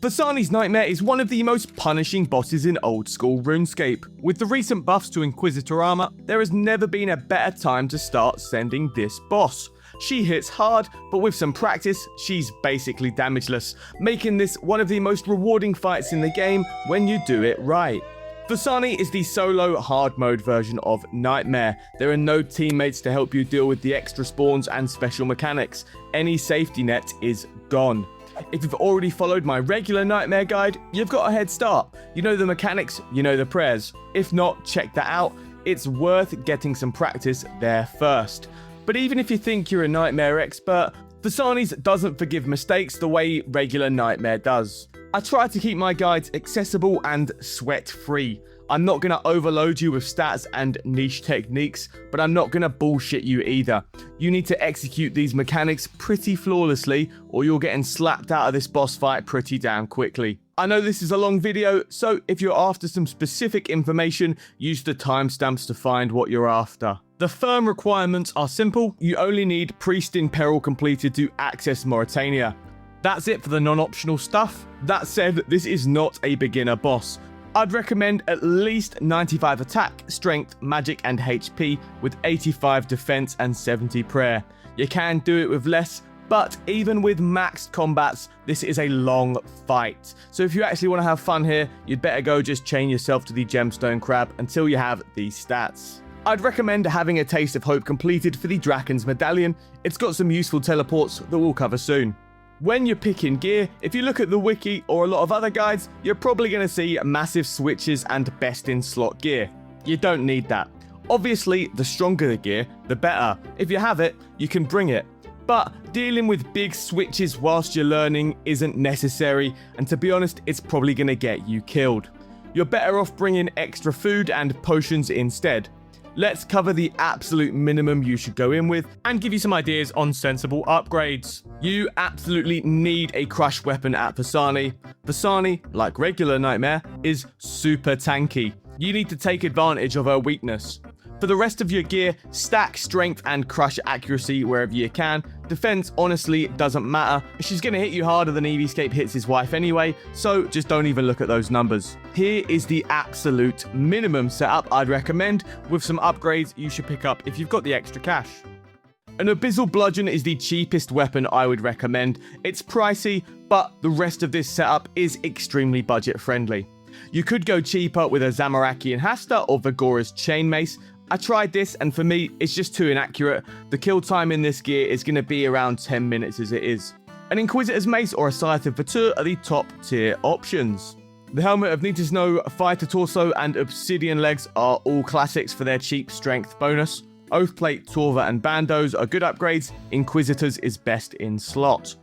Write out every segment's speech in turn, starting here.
Phosani's Nightmare is one of the most punishing bosses in old school RuneScape. With the recent buffs to Inquisitor armor, there has never been a better time to start sending this boss. She hits hard, but with some practice, she's basically damageless, making this one of the most rewarding fights in the game when you do it right. Phosani is the solo hard mode version of Nightmare. There are no teammates to help you deal with the extra spawns and special mechanics. Any safety net is gone. If you've already followed my regular Nightmare guide, you've got a head start. You know the mechanics, you know the prayers. If not, check that out. It's worth getting some practice there first. But even if you think you're a Nightmare expert, Phosani's doesn't forgive mistakes the way regular Nightmare does. I try to keep my guides accessible and sweat-free. I'm not going to overload you with stats and niche techniques, but I'm not going to bullshit you either. You need to execute these mechanics pretty flawlessly, or you're getting slapped out of this boss fight pretty damn quickly. I know this is a long video, so if you're after some specific information, use the timestamps to find what you're after. The firm requirements are simple. You only need Priest in Peril completed to access Mauritania. That's it for the non-optional stuff. That said, this is not a beginner boss. I'd recommend at least 95 attack, strength, magic and HP with 85 defense and 70 prayer. You can do it with less, but even with maxed combats, this is a long fight. So if you actually want to have fun here, you'd better go just chain yourself to the Gemstone Crab until you have these stats. I'd recommend having a Taste of Hope completed for the Draken's Medallion. It's got some useful teleports that we'll cover soon. When you're picking gear, if you look at the wiki or a lot of other guides, you're probably going to see massive switches and best in slot gear. You don't need that. Obviously, the stronger the gear, the better. If you have it, you can bring it. But dealing with big switches whilst you're learning isn't necessary, and to be honest, it's probably going to get you killed. You're better off bringing extra food and potions instead. Let's cover the absolute minimum you should go in with and give you some ideas on sensible upgrades. You absolutely need a crush weapon at Phosani. Phosani, like regular Nightmare, is super tanky. You need to take advantage of her weakness. For the rest of your gear, stack strength and crush accuracy wherever you can. Defense honestly doesn't matter. She's going to hit you harder than Eevescape hits his wife anyway, so just don't even look at those numbers. Here is the absolute minimum setup I'd recommend, with some upgrades you should pick up if you've got the extra cash. An Abyssal Bludgeon is the cheapest weapon I would recommend. It's pricey, but the rest of this setup is extremely budget friendly. You could go cheaper with a Zamarakian Hasta or Vigora's Chain Mace. I tried this, and for me, it's just too inaccurate. The kill time in this gear is going to be around 10 minutes as it is. An Inquisitor's Mace or a Scythe of Vatur are the top tier options. The Helmet of Nitisno, Fighter Torso, and Obsidian Legs are all classics for their cheap strength bonus. Oathplate, Torva, and Bandos are good upgrades. Inquisitors is best in slot.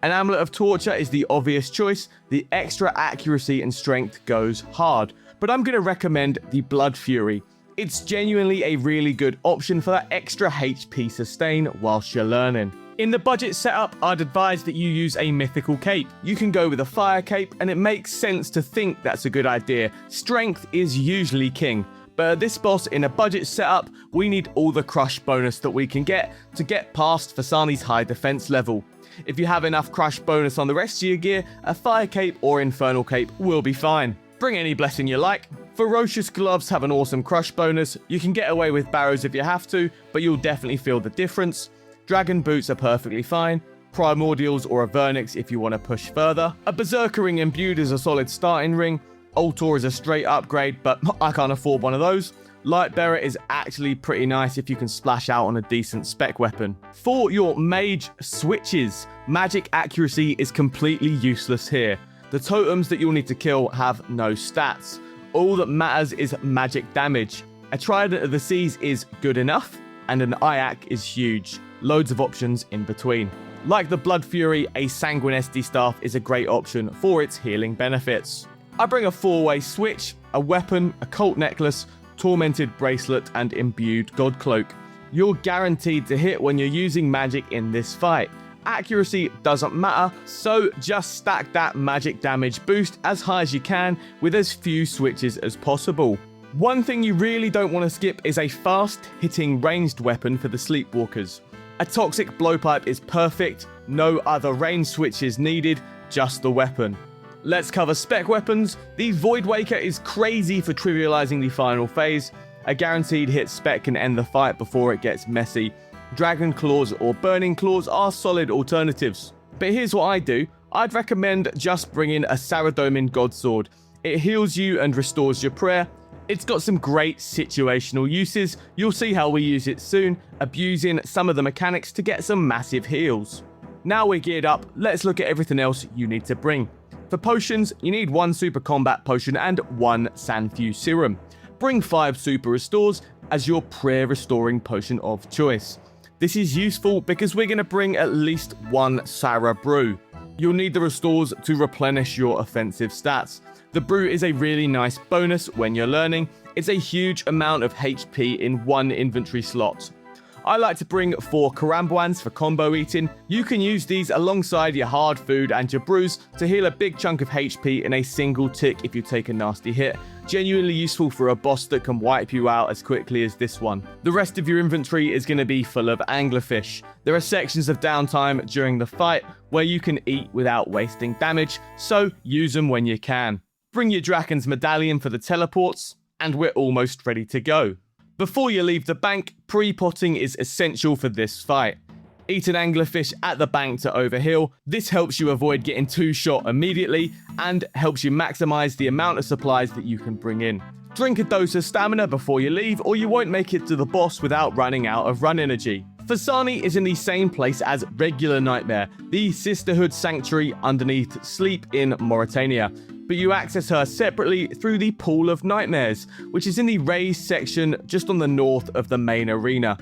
An Amulet of Torture is the obvious choice. The extra accuracy and strength goes hard, but I'm going to recommend the Blood Fury. It's genuinely a really good option for that extra HP sustain whilst you're learning. In the budget setup, I'd advise that you use a mythical cape. You can go with a fire cape, and it makes sense to think that's a good idea. Strength is usually king, but at this boss in a budget setup, we need all the crush bonus that we can get to get past Phosani's high defense level. If you have enough crush bonus on the rest of your gear, a fire cape or infernal cape will be fine. Bring any blessing you like. Ferocious Gloves have an awesome crush bonus. You can get away with barrows if you have to, but you'll definitely feel the difference. Dragon Boots are perfectly fine. Primordials or a Vernix if you want to push further. A Berserker Ring Imbued is a solid starting ring. Ultor is a straight upgrade, but I can't afford one of those. Lightbearer is actually pretty nice if you can splash out on a decent spec weapon. For your Mage Switches, magic accuracy is completely useless here. The totems that you'll need to kill have no stats. All that matters is magic damage. A Trident of the Seas is good enough, and an Iac is huge. Loads of options in between. Like the Blood Fury, a Sanguine SD Staff is a great option for its healing benefits. I bring a 4-way switch, a weapon, a cult necklace, tormented bracelet, and imbued god cloak. You're guaranteed to hit when you're using magic in this fight. Accuracy doesn't matter, so just stack that magic damage boost as high as you can with as few switches as possible. One thing you really don't want to skip is a fast-hitting ranged weapon for the Sleepwalkers. A Toxic Blowpipe is perfect, no other range switches needed, just the weapon. Let's cover spec weapons. The Voidwaker is crazy for trivializing the final phase. A guaranteed hit spec can end the fight before it gets messy. Dragon Claws or Burning Claws are solid alternatives. But here's what I do. I'd recommend just bringing a Saradomin Godsword. It heals you and restores your prayer. It's got some great situational uses. You'll see how we use it soon, abusing some of the mechanics to get some massive heals. Now we're geared up, let's look at everything else you need to bring. For potions, you need 1 super combat potion and 1 Sanfew serum. Bring 5 super restores as your prayer restoring potion of choice. This is useful because we're going to bring at least 1 Sarah brew. You'll need the restores to replenish your offensive stats. The brew is a really nice bonus when you're learning. It's a huge amount of HP in 1 inventory slot. I like to bring 4 Karambwans for combo eating. You can use these alongside your hard food and your brews to heal a big chunk of HP in a single tick if you take a nasty hit. Genuinely useful for a boss that can wipe you out as quickly as this one. The rest of your inventory is going to be full of anglerfish. There are sections of downtime during the fight where you can eat without wasting damage, so use them when you can. Bring your Draken's Medallion for the teleports, and we're almost ready to go. Before you leave the bank, pre-potting is essential for this fight. Eat an anglerfish at the bank to overheal. This helps you avoid getting 2-shot immediately and helps you maximize the amount of supplies that you can bring in. Drink a dose of stamina before you leave or you won't make it to the boss without running out of run energy. Phosani is in the same place as regular Nightmare, the Sisterhood Sanctuary underneath Sleep in Mauritania. But you access her separately through the Pool of Nightmares, which is in the raised section just on the north of the main arena.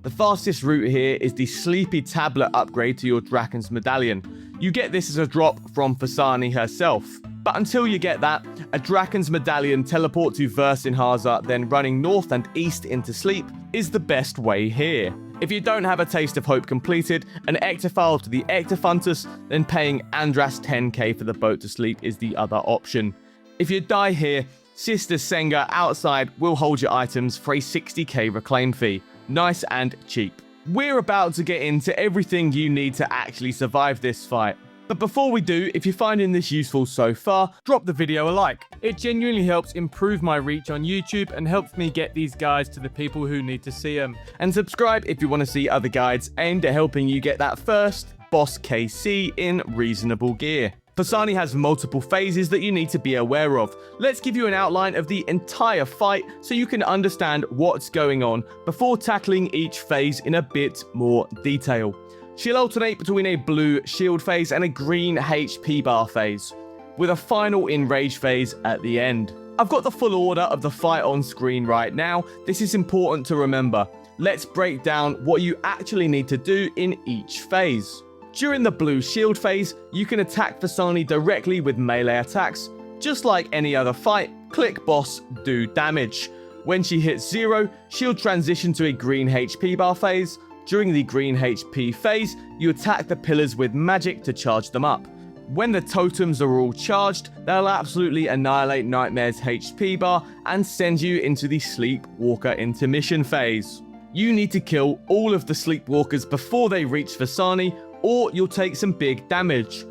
The fastest route here is the Sleepy Tablet upgrade to your Draken's Medallion. You get this as a drop from Phosani herself. But until you get that, a Draken's Medallion teleport to Versinhaza, then running north and east into Sleep, is the best way here. If you don't have a Taste of Hope completed, an Ectofile to the Ectofuntus, then paying Andras 10k for the boat to Sleep is the other option. If you die here, Sister Senga outside will hold your items for a 60k reclaim fee. Nice and cheap. We're about to get into everything you need to actually survive this fight. But before we do, if you're finding this useful so far, drop the video a like. It genuinely helps improve my reach on YouTube and helps me get these guides to the people who need to see them. And subscribe if you want to see other guides aimed at helping you get that first boss KC in reasonable gear. Phosani has multiple phases that you need to be aware of. Let's give you an outline of the entire fight so you can understand what's going on before tackling each phase in a bit more detail. She'll alternate between a blue shield phase and a green HP bar phase, with a final Enrage phase at the end. I've got the full order of the fight on screen right now. This is important to remember. Let's break down what you actually need to do in each phase. During the blue shield phase, you can attack Phosani directly with melee attacks. Just like any other fight, click boss, do damage. When she hits 0, she'll transition to a green HP bar phase. During the green HP phase, you attack the pillars with magic to charge them up. When the totems are all charged, they'll absolutely annihilate Nightmare's HP bar and send you into the Sleepwalker intermission phase. You need to kill all of the Sleepwalkers before they reach Phosani, or you'll take some big damage.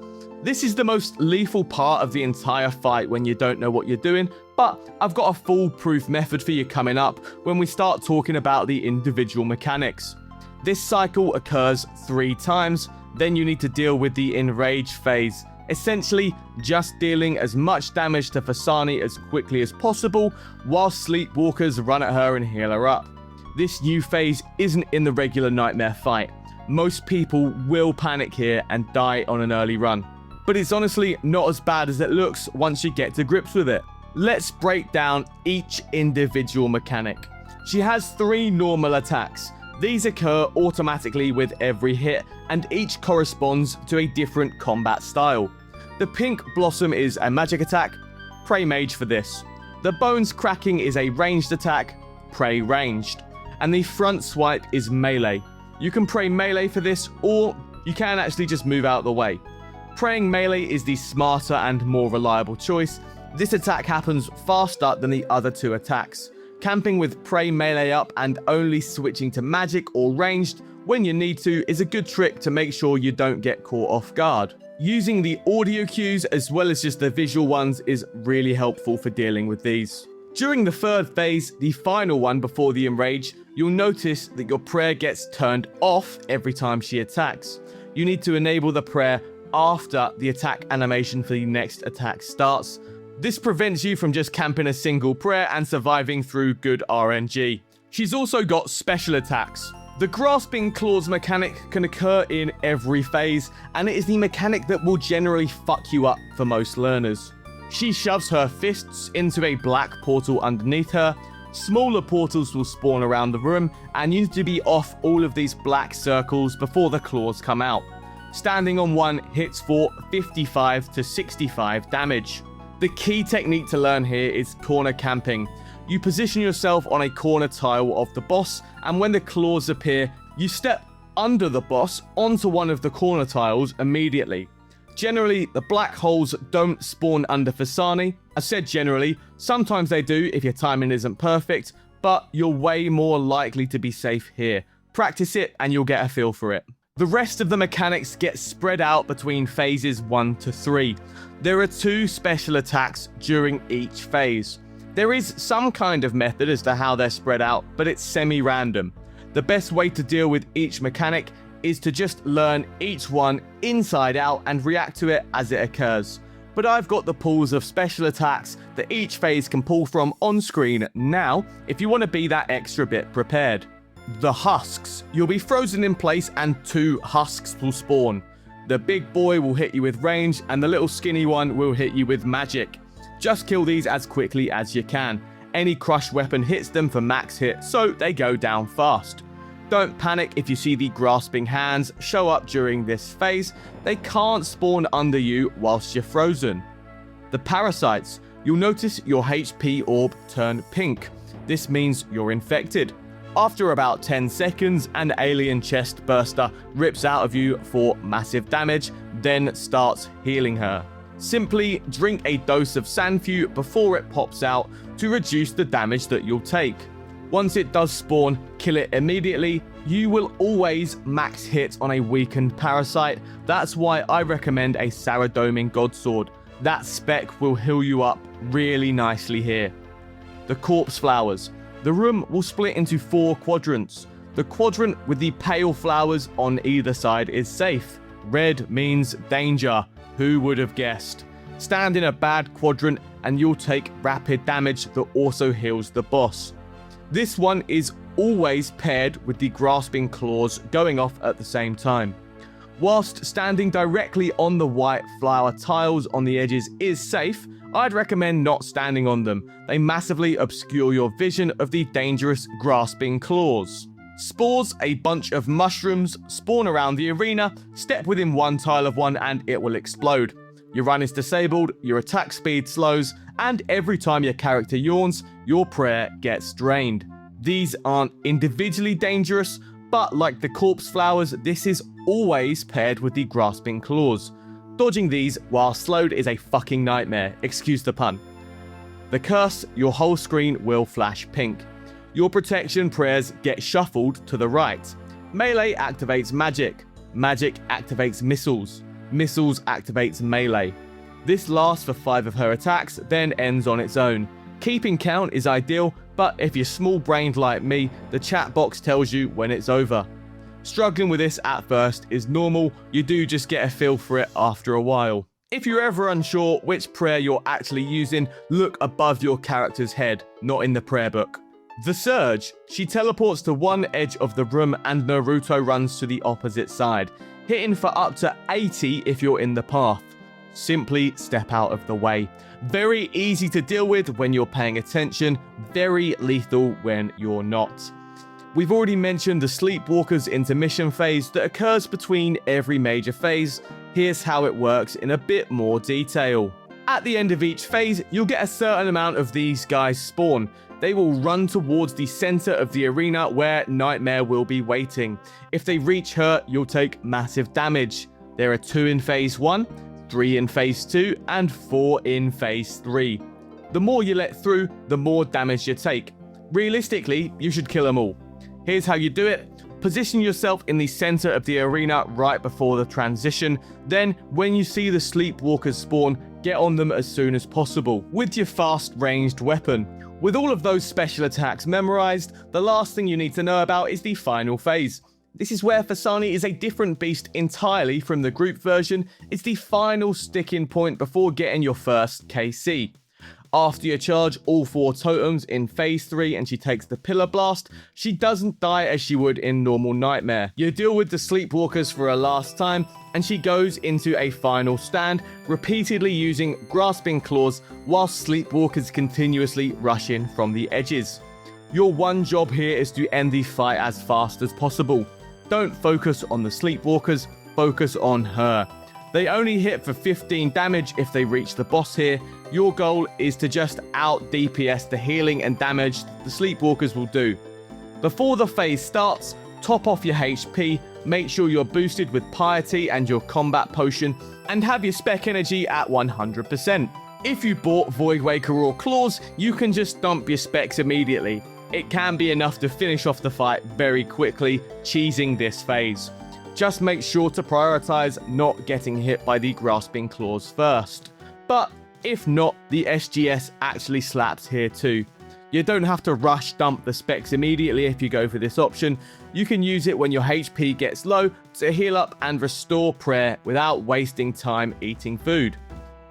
This is the most lethal part of the entire fight when you don't know what you're doing, but I've got a foolproof method for you coming up when we start talking about the individual mechanics. This cycle occurs 3 times, then you need to deal with the Enrage phase, essentially just dealing as much damage to Phosani as quickly as possible while Sleepwalkers run at her and heal her up. This new phase isn't in the regular Nightmare fight. Most people will panic here and die on an early run, but it's honestly not as bad as it looks once you get to grips with it. Let's break down each individual mechanic. She has 3 normal attacks. These occur automatically with every hit, and each corresponds to a different combat style. The Pink Blossom is a magic attack, pray mage for this. The Bones Cracking is a ranged attack, pray ranged. And the Front Swipe is melee. You can pray melee for this, or you can actually just move out of the way. Praying melee is the smarter and more reliable choice. This attack happens faster than the other 2 attacks. Camping with pray melee up and only switching to magic or ranged when you need to is a good trick to make sure you don't get caught off guard. Using the audio cues as well as just the visual ones is really helpful for dealing with these. During the third phase, the final one before the Enrage, you'll notice that your prayer gets turned off every time she attacks. You need to enable the prayer after the attack animation for the next attack starts. This prevents you from just camping a single prayer and surviving through good RNG. She's also got special attacks. The Grasping Claws mechanic can occur in every phase, and it is the mechanic that will generally fuck you up for most learners. She shoves her fists into a black portal underneath her. Smaller portals will spawn around the room, and you need to be off all of these black circles before the claws come out. Standing on one hits for 55 to 65 damage. The key technique to learn here is corner camping. You position yourself on a corner tile of the boss, and when the claws appear, you step under the boss onto one of the corner tiles immediately. Generally, the black holes don't spawn under Phosani. I said generally, sometimes they do if your timing isn't perfect, but you're way more likely to be safe here. Practice it and you'll get a feel for it. The rest of the mechanics get spread out between phases 1 to 3. There are 2 special attacks during each phase. There is some kind of method as to how they're spread out, but it's semi-random. The best way to deal with each mechanic is to just learn each one inside out and react to it as it occurs. But I've got the pools of special attacks that each phase can pull from on screen now if you want to be that extra bit prepared. The Husks. You'll be frozen in place and 2 Husks will spawn. The big boy will hit you with range and the little skinny one will hit you with magic. Just kill these as quickly as you can. Any crush weapon hits them for max hit, so they go down fast. Don't panic if you see the grasping hands show up during this phase. They can't spawn under you whilst you're frozen. The Parasites. You'll notice your HP orb turn pink. This means you're infected. After about 10 seconds, an alien chest burster rips out of you for massive damage, then starts healing her. Simply drink a dose of Sanfu before it pops out to reduce the damage that you'll take. Once it does spawn, kill it immediately. You will always max hit on a weakened parasite. That's why I recommend a Saradoming Godsword. That spec will heal you up really nicely here. The Corpse Flowers. The room will split into 4 quadrants. The quadrant with the pale flowers on either side is safe. Red means danger. Who would have guessed? Stand in a bad quadrant and you'll take rapid damage that also heals the boss. This one is always paired with the Grasping Claws going off at the same time. Whilst standing directly on the white flower tiles on the edges is safe, I'd recommend not standing on them. They massively obscure your vision of the dangerous Grasping Claws. Spores, a bunch of mushrooms, spawn around the arena, step within one tile of one and it will explode. Your run is disabled, your attack speed slows, and every time your character yawns, your prayer gets drained. These aren't individually dangerous, but like the Corpse Flowers, this is always paired with the Grasping Claws. Dodging these while slowed is a fucking nightmare, excuse the pun. The Curse, your whole screen will flash pink. Your protection prayers get shuffled to the right. Melee activates magic. Magic activates missiles. Missiles activates melee. This lasts for 5 of her attacks, then ends on its own. Keeping count is ideal, but if you're small-brained like me, the chat box tells you when it's over. Struggling with this at first is normal, you do just get a feel for it after a while. If you're ever unsure which prayer you're actually using, look above your character's head, not in the prayer book. The Surge. She teleports to one edge of the room and Naruto runs to the opposite side, hitting for up to 80 if you're in the path. Simply step out of the way. Very easy to deal with when you're paying attention, very lethal when you're not. We've already mentioned the Sleepwalkers intermission phase that occurs between every major phase. Here's how it works in a bit more detail. At the end of each phase, you'll get a certain amount of these guys spawn. They will run towards the center of the arena where Nightmare will be waiting. If they reach her, you'll take massive damage. There are 2 in phase 1, 3 in phase 2, and 4 in phase 3. The more you let through, the more damage you take. Realistically, you should kill them all. Here's how you do it. Position yourself in the center of the arena right before the transition. Then, when you see the Sleepwalkers spawn, get on them as soon as possible with your fast ranged weapon. With all of those special attacks memorized, the last thing you need to know about is the final phase. This is where Phosani is a different beast entirely from the group version. It's the final sticking point before getting your first KC. After you charge all 4 totems in phase 3 and she takes the pillar blast, she doesn't die as she would in normal Nightmare. You deal with the Sleepwalkers for a last time and she goes into a final stand, repeatedly using grasping claws while Sleepwalkers continuously rush in from the edges. Your one job here is to end the fight as fast as possible. Don't focus on the Sleepwalkers, focus on her. They only hit for 15 damage if they reach the boss here. Your goal is to just out DPS the healing and damage the Sleepwalkers will do. Before the phase starts, top off your HP, make sure you're boosted with Piety and your combat potion, and have your spec energy at 100%. If you bought Voidwaker or Claws, you can just dump your specs immediately. It can be enough to finish off the fight very quickly, cheesing this phase. Just make sure to prioritize not getting hit by the grasping claws first. But if not, the SGS actually slaps here too. You don't have to rush dump the specs immediately if you go for this option. You can use it when your HP gets low to heal up and restore prayer without wasting time eating food.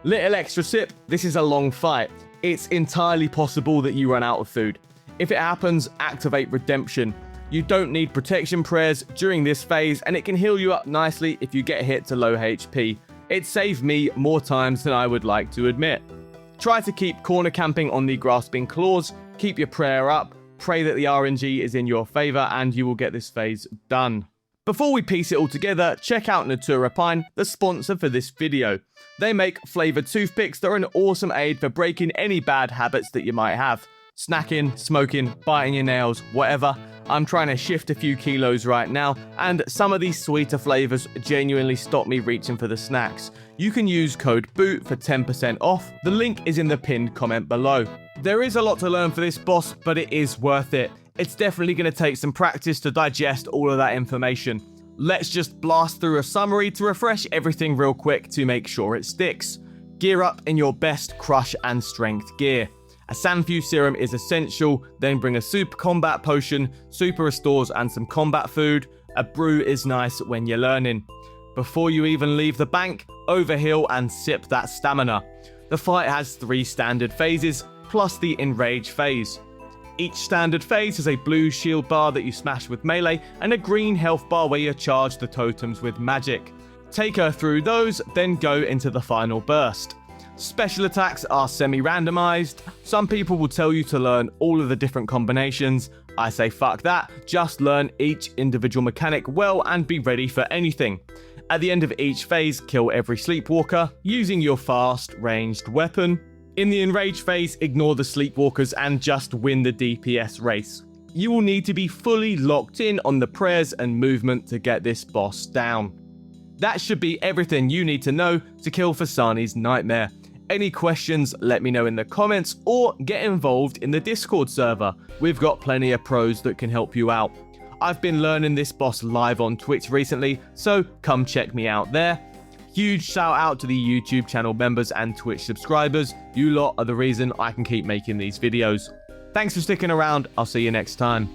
Little extra sip, this is a long fight. It's entirely possible that you run out of food. If it happens, activate Redemption. You don't need protection prayers during this phase, and it can heal you up nicely if you get hit to low HP. It saved me more times than I would like to admit. Try to keep corner camping on the grasping claws, keep your prayer up, pray that the RNG is in your favor, and you will get this phase done. Before we piece it all together, check out Natura, the sponsor for this video. They make flavored toothpicks that are an awesome aid for breaking any bad habits that you might have. Snacking, smoking, biting your nails, whatever. I'm trying to shift a few kilos right now, and some of these sweeter flavors genuinely stop me reaching for the snacks. You can use code BOOT for 10% off. The link is in the pinned comment below. There is a lot to learn for this boss, but it is worth it. It's definitely going to take some practice to digest all of that information. Let's just blast through a summary to refresh everything real quick to make sure it sticks. Gear up in your best crush and strength gear. A Sanfew serum is essential, then bring a super combat potion, super restores and some combat food. A brew is nice when you're learning. Before you even leave the bank, overheal and sip that stamina. The fight has 3 standard phases, plus the Enrage Phase. Each standard phase has a blue shield bar that you smash with melee, and a green health bar where you charge the totems with magic. Take her through those, then go into the final burst. Special attacks are semi-randomized. Some people will tell you to learn all of the different combinations. I say fuck that, just learn each individual mechanic well and be ready for anything. At the end of each phase, kill every Sleepwalker using your fast ranged weapon. In the Enrage phase, ignore the Sleepwalkers and just win the DPS race. You will need to be fully locked in on the prayers and movement to get this boss down. That should be everything you need to know to kill Phosani's Nightmare. Any questions, let me know in the comments or get involved in the Discord server. We've got plenty of pros that can help you out. I've been learning this boss live on Twitch recently, so come check me out there. Huge shout out to the YouTube channel members and Twitch subscribers. You lot are the reason I can keep making these videos. Thanks for sticking around. I'll see you next time.